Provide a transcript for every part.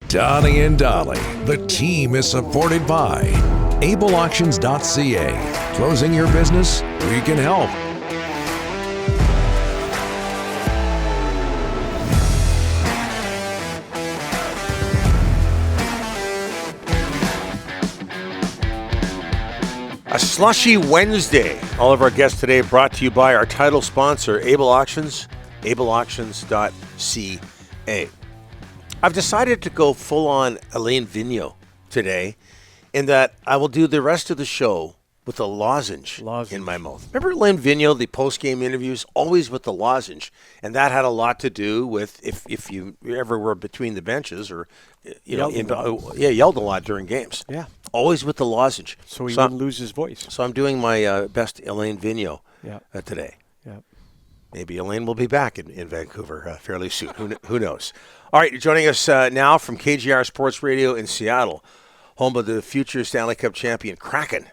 Donnie and Dolly, the team is supported by ableauctions.ca. Closing your business? We can help. A slushy Wednesday. All of our guests today brought to you by our title sponsor, Able Auctions, ableauctions.ca. I've decided to go full-on Alain Vigneault today in that I will do the rest of the show with a lozenge in my mouth. Remember Alain Vigneault, the post-game interviews, always with the lozenge, and that had a lot to do with if you ever were between the benches or yelled a lot during games. Yeah. Always with the lozenge. So he wouldn't lose his voice. So I'm doing my best Alain Vigneault today. Yeah. Maybe Alain will be back in Vancouver fairly soon. Who knows? All right, joining us now from KJR Sports Radio in Seattle, home of the future Stanley Cup champion Kraken,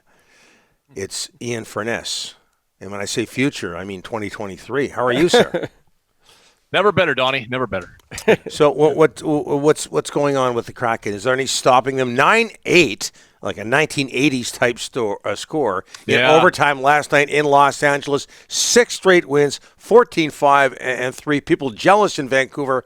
it's Ian Furness. And when I say future, I mean 2023. How are you, sir? Never better, Donnie. Never better. So what's going on with the Kraken? Is there any stopping them? 9-8, like a 1980s type score in overtime last night in Los Angeles. 6 straight wins, 14-5 and 3. People jealous in Vancouver.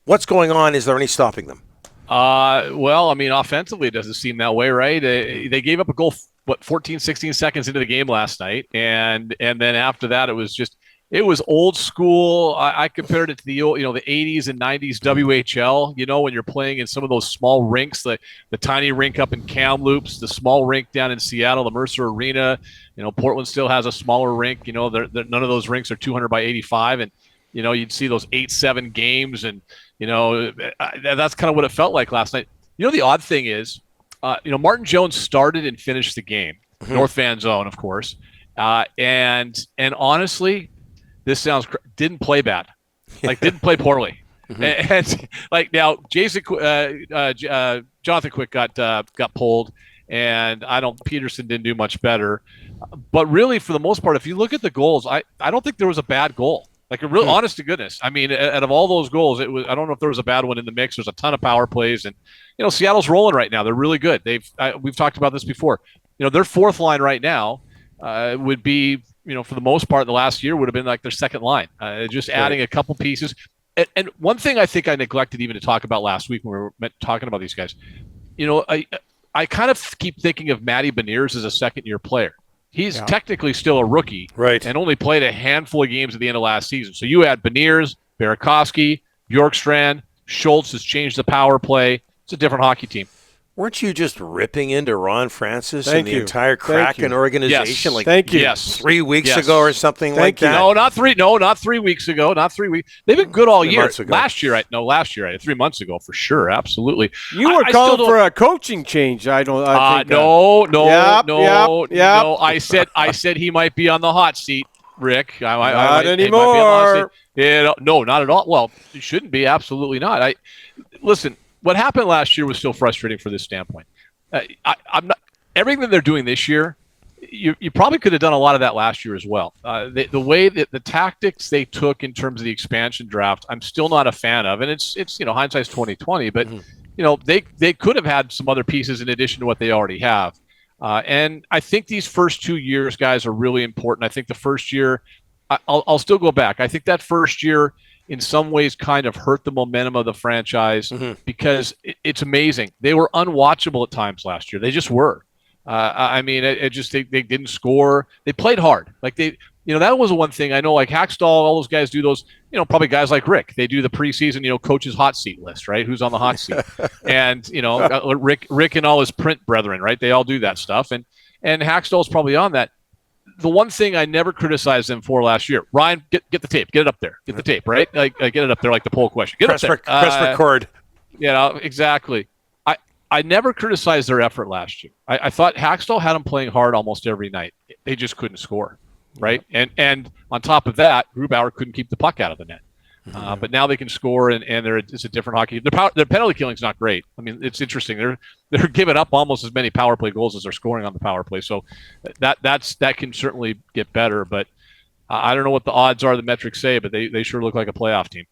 What's going on? Is there any stopping them? Well, I mean, offensively, it doesn't seem that way, right? They gave up a goal, 14, 16 seconds into the game last night, and then after that, it was old school. I compared it to the old, the 80s and 90s WHL. When you're playing in some of those small rinks, the tiny rink up in Kamloops, the small rink down in Seattle, the Mercer Arena. Portland still has a smaller rink. None of those rinks are 200 by 85, and you'd see those 8-7 games, and that's kind of what it felt like last night. The odd thing is, Martin Jones started and finished the game, North Van Zone, of course, and honestly. This didn't play bad, didn't play poorly, and now Jonathan Quick got pulled, and Peterson didn't do much better, but really for the most part, if you look at the goals, I don't think there was a bad goal, honest to goodness. I mean, out of all those goals, I don't know if there was a bad one in the mix. There's a ton of power plays, and Seattle's rolling right now. They're really good. We've talked about this before. Their fourth line right now would be. For the most part, the last year would have been like their second line, just adding a couple pieces. And one thing I think I neglected even to talk about last week when we were talking about these guys, I kind of keep thinking of Matty Beniers as a second-year player. He's technically still a rookie, right, and only played a handful of games at the end of last season. So you add Beniers, Burakovsky, Bjorkstrand, Schultz has changed the power play. It's a different hockey team. Weren't you just ripping into Ron Francis and the entire Kraken organization 3 weeks ago or something like that? No, not 3 weeks ago. Not 3 weeks. They've been good all year. Last year, 3 months ago for sure, absolutely. You were calling for a coaching change. No. I said he might be on the hot seat, Rick. Not anymore. No, not at all. Well, it shouldn't be. Absolutely not. Listen. What happened last year was still frustrating for this standpoint. I'm not everything that they're doing this year. You probably could have done a lot of that last year as well. The way that the tactics they took in terms of the expansion draft, I'm still not a fan of, and it's hindsight's 2020. But they could have had some other pieces in addition to what they already have. And I think these first 2 years, guys, are really important. I think the first year, I'll still go back. I think that first year, in some ways, kind of hurt the momentum of the franchise because it's amazing. They were unwatchable at times last year. They just were. I mean, they didn't score. They played hard. That was one thing. I know, Hackstall, all those guys do those, probably guys like Rick. They do the preseason, coach's hot seat list, right? Who's on the hot seat? And, Rick and all his print brethren, right? They all do that stuff. And Hackstall's probably on that. The one thing I never criticized them for last year, Ryan, get the tape, get it up there, get the tape, right? Get it up there like the poll question. Press record. Exactly. I never criticized their effort last year. I thought Hackstall had them playing hard almost every night. They just couldn't score, right? And on top of that, Grubauer couldn't keep the puck out of the net. But now they can score, and it's a different hockey. Their penalty killing is not great. I mean, it's interesting. They're giving up almost as many power play goals as they're scoring on the power play. So that can certainly get better. But I don't know what the odds are. The metrics say, but they sure look like a playoff team.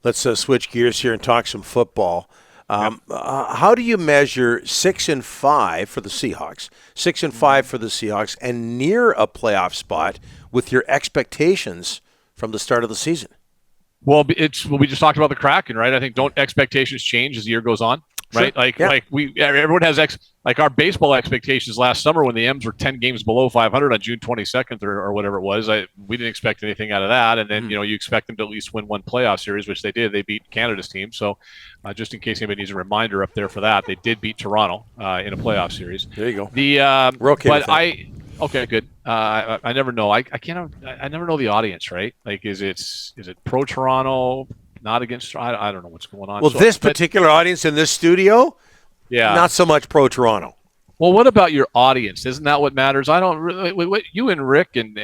Let's switch gears here and talk some football. How do you measure 6-5 for the Seahawks, 6-5 for the Seahawks, and near a playoff spot with your expectations from the start of the season? Well, we just talked about the Kraken, right? I think don't expectations change as the year goes on, right? Sure. Everyone has our baseball expectations last summer when the M's were 10 games below 500 on June 22nd or whatever it was. We didn't expect anything out of that, and then you expect them to at least win one playoff series, which they did. They beat Canada's team, so just in case anybody needs a remander up there for that, they did beat Toronto in a playoff series. There you go. We're okay with that. Okay, good. I never know. I never know the audience, right? Like, is it pro Toronto, not against? I don't know what's going on. Well, this particular audience in this studio, not so much pro Toronto. Well, what about your audience? Isn't that what matters? I don't really. What you and Rick and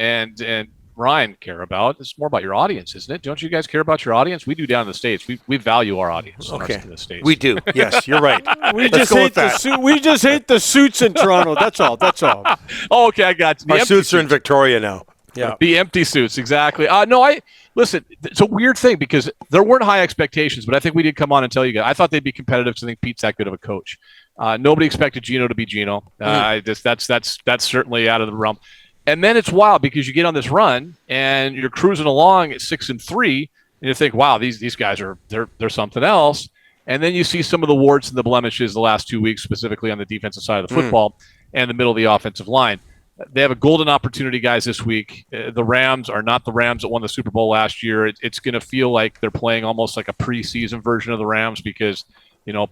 Ryan care about. It's more about your audience, isn't it? Don't you guys care about your audience? We do down in the States. We value our audience. Okay. In the States. We do. Yes, you're right. We just hate the suits in Toronto. That's all. Oh, okay, I got you. Our suits are in Victoria now. Yeah. The empty suits, exactly. Listen, it's a weird thing because there weren't high expectations, but I think we did come on and tell you guys. I thought they'd be competitive because I think Pete's that good of a coach. Nobody expected Gino to be Gino. That's certainly out of the realm. And then it's wild because you get on this run and you're cruising along at 6-3, and you think, wow, these guys they're something else. And then you see some of the warts and the blemishes the last 2 weeks, specifically on the defensive side of the football and the middle of the offensive line. They have a golden opportunity, guys, this week. The Rams are not the Rams that won the Super Bowl last year. It's going to feel like they're playing almost like a preseason version of the Rams because,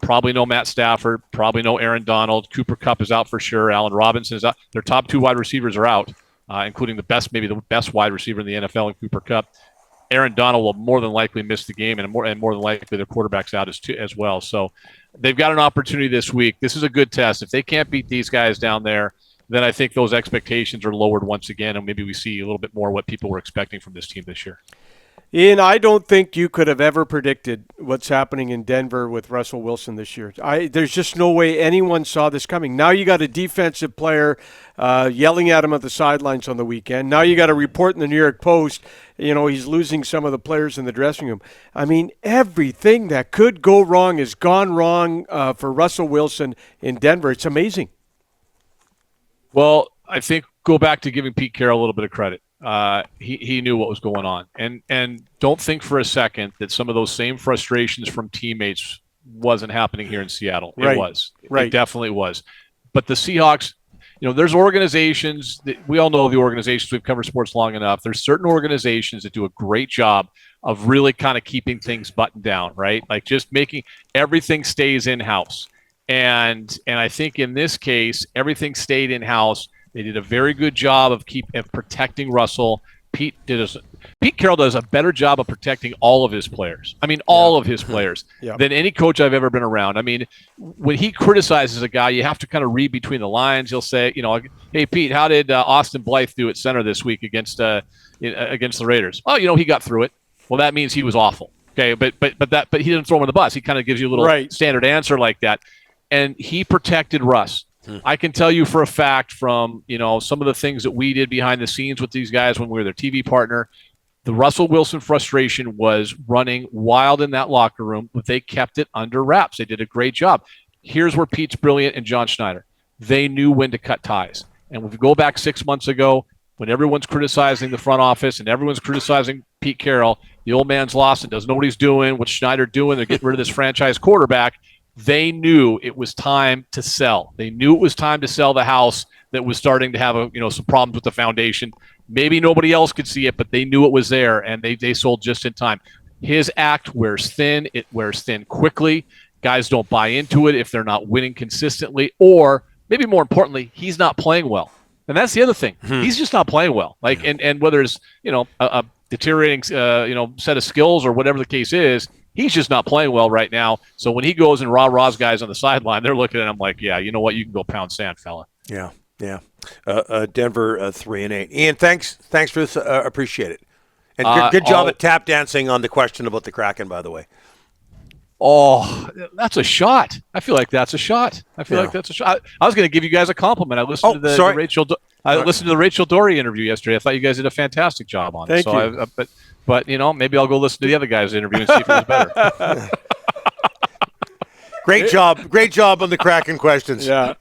probably no Matt Stafford, probably no Aaron Donald. Cooper Kupp is out for sure. Allen Robinson is out. Their top two wide receivers are out, including maybe the best wide receiver in the NFL in Cooper Kupp. Aaron Donald will more than likely miss the game, and more than likely their quarterback's out as well. So they've got an opportunity this week. This is a good test. If they can't beat these guys down there, then I think those expectations are lowered once again, and maybe we see a little bit more what people were expecting from this team this year. Ian, I don't think you could have ever predicted what's happening in Denver with Russell Wilson this year. There's just no way anyone saw this coming. Now you got a defensive player yelling at him at the sidelines on the weekend. Now you got a report in the New York Post, he's losing some of the players in the dressing room. I mean, everything that could go wrong has gone wrong for Russell Wilson in Denver. It's amazing. Well, I think go back to giving Pete Carroll a little bit of credit. He knew what was going on. And don't think for a second that some of those same frustrations from teammates wasn't happening here in Seattle. It was. Right. It definitely was. But the Seahawks, there's organizations that we all know the organizations. We've covered sports long enough. There's certain organizations that do a great job of really kind of keeping things buttoned down, right? Like just making everything stays in-house. And I think in this case, everything stayed in-house. They did a very good job of protecting Russell. Pete Carroll does a better job of protecting all of his players. I mean, all of his players than any coach I've ever been around. I mean, when he criticizes a guy, you have to kind of read between the lines. He'll say, hey, Pete, how did Austin Blythe do at center this week against the Raiders? Oh, he got through it. Well, that means he was awful. Okay, but he didn't throw him on the bus. He kind of gives you a little standard answer like that. And he protected Russ. I can tell you for a fact from, some of the things that we did behind the scenes with these guys when we were their TV partner, the Russell Wilson frustration was running wild in that locker room, but they kept it under wraps. They did a great job. Here's where Pete's brilliant and John Schneider. They knew when to cut ties. And if we go back 6 months ago, when everyone's criticizing the front office and everyone's criticizing Pete Carroll, the old man's lost and doesn't know what he's doing. What's Schneider doing? They're getting rid of this franchise quarterback. They knew it was time to sell. They knew it was time to sell the house that was starting to have some problems with the foundation. Maybe nobody else could see it, but they knew it was there, and they sold just in time. His act wears thin. It wears thin quickly. Guys don't buy into it if they're not winning consistently, or maybe more importantly, he's not playing well. And that's the other thing. He's just not playing well. Like, and whether it's a deteriorating set of skills or whatever the case is, he's just not playing well right now. So when he goes and rah-rahs guys on the sideline, they're looking at him like, yeah, you know what? You can go pound sand, fella. Yeah. Denver 3-8. Ian, thanks for this. Appreciate it. And good job at tap dancing on the question about the Kraken, by the way. Oh, that's a shot. I feel like that's a shot. I was going to give you guys a compliment. I listened to the Rachel Dory interview yesterday. I thought you guys did a fantastic job on it. Thank you. But maybe I'll go listen to the other guy's interview and see if it was better. Great job on the Kraken questions. Yeah.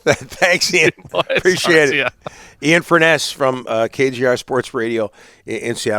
Thanks, Ian. Appreciate it. Ian Furness from KJR Sports Radio in Seattle.